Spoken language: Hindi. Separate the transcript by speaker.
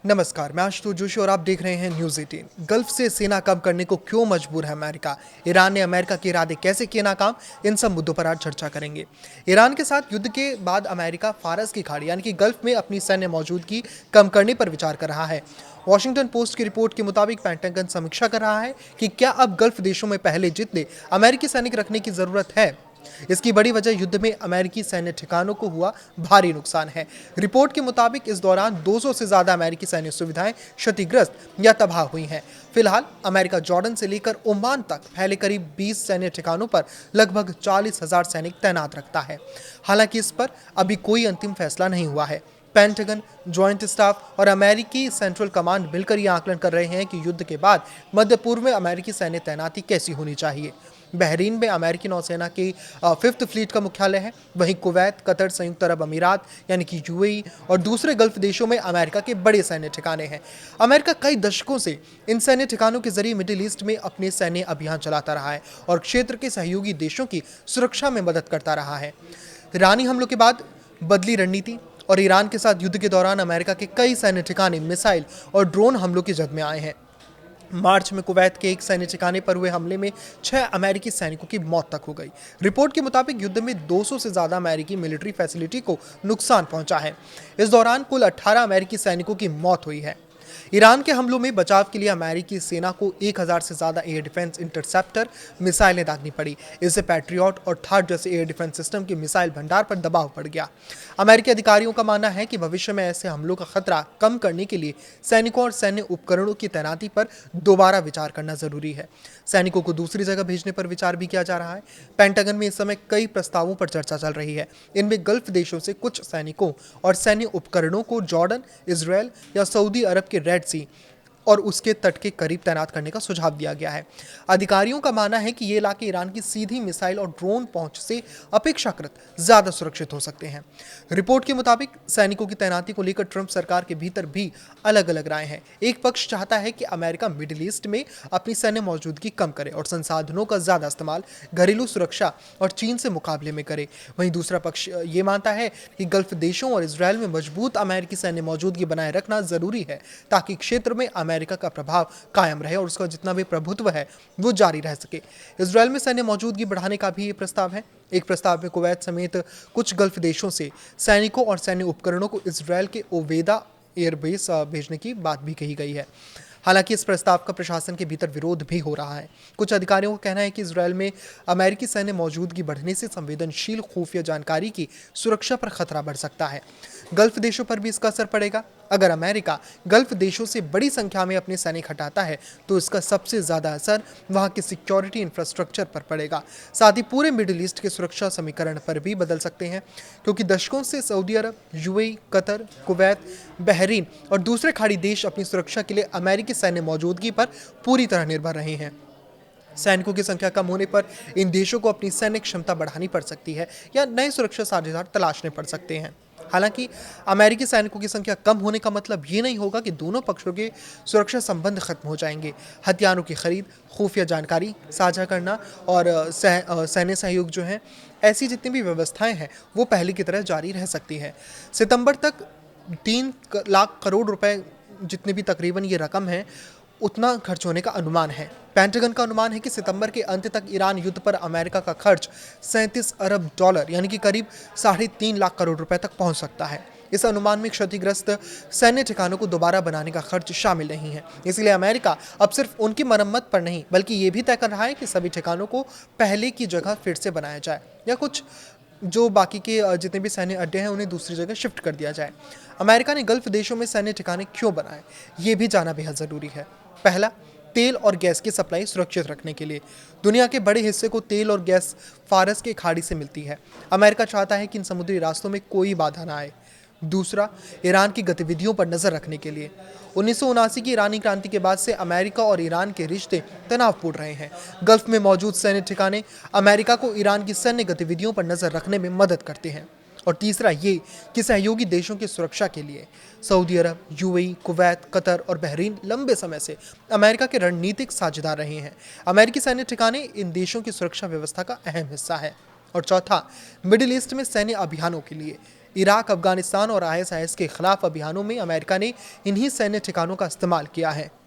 Speaker 1: नमस्कार, मैं आशुतोष जोशी और आप देख रहे हैं न्यूज़ 18। गल्फ से सेना कम करने को क्यों मजबूर है अमेरिका? ईरान ने अमेरिका के इरादे कैसे किए नाकाम? इन सब मुद्दों पर आज चर्चा करेंगे। ईरान के साथ युद्ध के बाद अमेरिका फारस की खाड़ी यानी कि गल्फ में अपनी सैन्य मौजूदगी कम करने पर विचार कर रहा है। वॉशिंगटन पोस्ट की रिपोर्ट के मुताबिक पेंटागन समीक्षा कर रहा है कि क्या अब गल्फ देशों में पहले जितने अमेरिकी सैनिक रखने की जरूरत है। इसकी बड़ी वजह युद्ध में अमेरिकी सैन्य ठिकानों को हुआ भारी नुकसान है। रिपोर्ट के मुताबिक इस दौरान 200 से ज्यादा अमेरिकी सैन्य सुविधाएं क्षतिग्रस्त या तबाह हुई हैं। फिलहाल अमेरिका जॉर्डन से लेकर ओमान तक फैले करीब 20 सैन्य ठिकानों पर लगभग 40,000 सैनिक तैनात रखता है। हालांकि इस पर अभी कोई अंतिम फैसला नहीं हुआ है। पेंटागन, ज्वाइंट स्टाफ और अमेरिकी सेंट्रल कमांड मिलकर यह आकलन कर रहे हैं कि युद्ध के बाद मध्य पूर्व में अमेरिकी सैन्य तैनाती कैसी होनी चाहिए। बहरीन में अमेरिकी नौसेना की 5th फ्लीट का मुख्यालय है। वहीं कुवैत, कतर, संयुक्त अरब अमीरात यानी कि यूएई और दूसरे गल्फ देशों में अमेरिका के बड़े सैन्य ठिकाने हैं। अमेरिका कई दशकों से इन सैन्य ठिकानों के जरिए मिडिल ईस्ट में अपने सैन्य अभियान चलाता रहा है और क्षेत्र के सहयोगी देशों की सुरक्षा में मदद करता रहा है। ईरानी हमलों के बाद बदली रणनीति और ईरान के साथ युद्ध के दौरान अमेरिका के कई सैन्य ठिकाने मिसाइल और ड्रोन हमलों की जद में आए हैं। मार्च में कुवैत के एक सैन्य ठिकाने पर हुए हमले में 6 अमेरिकी सैनिकों की मौत तक हो गई। रिपोर्ट के मुताबिक युद्ध में 200 से ज्यादा अमेरिकी मिलिट्री फैसिलिटी को नुकसान पहुंचा है। इस दौरान कुल 18 अमेरिकी सैनिकों की मौत हुई है। ईरान के हमलों में बचाव के लिए अमेरिकी सेना को 1000 से ज्यादा एयर डिफेंस इंटरसेप्टर मिसाइलें दागनी पड़ी। इससे पैट्रियट और थार्ड जैसे एयर डिफेंस सिस्टम के मिसाइल भंडार पर दबाव पड़ गया। अमेरिकी अधिकारियों का मानना है कि भविष्य में ऐसे हमलों का खतरा कम करने के लिए सैनिकों और सैन्य उपकरणों की तैनाती पर दोबारा विचार करना जरूरी है। सैनिकों को दूसरी जगह भेजने पर विचार भी किया जा रहा है। पेंटागन में इस समय कई प्रस्तावों पर चर्चा चल रही है। इनमें गल्फ देशों से कुछ सैनिकों और सैन्य उपकरणों को जॉर्डन, इजरायल या सऊदी अरब के रेड सी और उसके तट के करीब तैनात करने का सुझाव दिया गया है। अधिकारियों का मानना है कि ये इलाके ईरान की सीधी मिसाइल और ड्रोन पहुंच से अपेक्षाकृत ज्यादा सुरक्षित हो सकते हैं। रिपोर्ट के मुताबिक सैनिकों की तैनाती को लेकर ट्रंप सरकार के भीतर भी अलग अलग राय हैं। एक पक्ष चाहता है कि अमेरिका मिडिल ईस्ट में अपनी सैन्य मौजूदगी कम करे और संसाधनों का ज्यादा इस्तेमाल घरेलू सुरक्षा और चीन से मुकाबले में करे। वहीं दूसरा पक्ष ये मानता है कि गल्फ देशों और इसराइल में मजबूत अमेरिकी सैन्य मौजूदगी बनाए रखना जरूरी है ताकि क्षेत्र में अमेरिका का प्रभाव कायम रहे और उसका जितना भी प्रभुत्व है वो जारी रह सके। इसराइल में सैन्य मौजूदगी बढ़ाने का भी ये प्रस्ताव है। एक प्रस्ताव में कुवैत समेत कुछ गल्फ देशों से सैनिकों और सैन्य उपकरणों को इसराइल के ओवेदा एयरबेस भेजने की बात भी कही गई है। हालांकि इस प्रस्ताव का प्रशासन के भीतर विरोध भी हो रहा है। कुछ अधिकारियों का कहना है कि इसराइल में अमेरिकी सैन्य मौजूदगी बढ़ने से संवेदनशील खुफिया जानकारी की सुरक्षा पर खतरा बढ़ सकता है। गल्फ देशों पर भी इसका असर पड़ेगा। अगर अमेरिका गल्फ देशों से बड़ी संख्या में अपने सैनिक हटाता है तो इसका सबसे ज्यादा असर वहां के सिक्योरिटी इंफ्रास्ट्रक्चर पर पड़ेगा। साथ ही पूरे मिडिल ईस्ट के सुरक्षा समीकरण पर भी बदल सकते हैं, क्योंकि दशकों से सऊदी अरब, यूएई, कतर, कुवैत, बहरीन और दूसरे खाड़ी देश अपनी सुरक्षा के लिए अमेरिकी सैन्य मौजूदगी पर पूरी तरह निर्भर रहे हैं। सैनिकों की संख्या कम होने पर इन देशों को अपनी सैन्य क्षमता बढ़ानी पड़ सकती है या नए सुरक्षा साझेदार तलाशने पड़ सकते हैं। हालांकि अमेरिकी सैनिकों की संख्या कम होने का मतलब ये नहीं होगा कि दोनों पक्षों के सुरक्षा संबंध खत्म हो जाएंगे। हथियारों की खरीद, खुफिया जानकारी साझा करना और सैन्य सहयोग जो है, ऐसी जितनी भी व्यवस्थाएं हैं वो पहले की तरह जारी रह सकती है। सितंबर तक 3 लाख करोड़ रुपए जितनी भी तकरीबन ये रकम है उतना खर्च होने का अनुमान है। पेंटागन का अनुमान है कि सितंबर के अंत तक ईरान युद्ध पर अमेरिका का खर्च 37 अरब डॉलर यानी कि करीब 3.5 लाख करोड़ रुपए तक पहुंच सकता है। इस अनुमान में क्षतिग्रस्त सैन्य ठिकानों को दोबारा बनाने का खर्च शामिल नहीं है। इसलिए अमेरिका अब सिर्फ उनकी मरम्मत पर नहीं बल्कि ये भी तय कर रहा है कि सभी ठिकानों को पहले की जगह फिर से बनाया जाए या कुछ जो बाकी के जितने भी सैन्य अड्डे हैं उन्हें दूसरी जगह शिफ्ट कर दिया जाए। अमेरिका ने गल्फ देशों में सैन्य ठिकाने क्यों बनाए, ये भी जाना बेहद जरूरी है। पहला, तेल और गैस की सप्लाई सुरक्षित रखने के लिए। दुनिया के बड़े हिस्से को तेल और गैस फारस के खाड़ी से मिलती है। अमेरिका चाहता है कि इन समुद्री रास्तों में कोई बाधा ना आए। दूसरा, ईरान की गतिविधियों पर नजर रखने के लिए। 1979 की ईरानी क्रांति के बाद से अमेरिका और ईरान के रिश्ते तनावपूर्ण रहे हैं। गल्फ में मौजूद सैन्य ठिकाने अमेरिका को ईरान की सैन्य गतिविधियों पर नजर रखने में मदद करते हैं। और तीसरा ये कि सहयोगी देशों की सुरक्षा के लिए सऊदी अरब, यूएई, कुवैत, कतर और बहरीन लंबे समय से अमेरिका के रणनीतिक साझेदार रहे हैं। अमेरिकी सैन्य ठिकाने इन देशों की सुरक्षा व्यवस्था का अहम हिस्सा है। और चौथा, मिडिल ईस्ट में सैन्य अभियानों के लिए इराक, अफगानिस्तान और आईएसआईएस के खिलाफ अभियानों में अमेरिका ने इन्हीं सैन्य ठिकानों का इस्तेमाल किया है।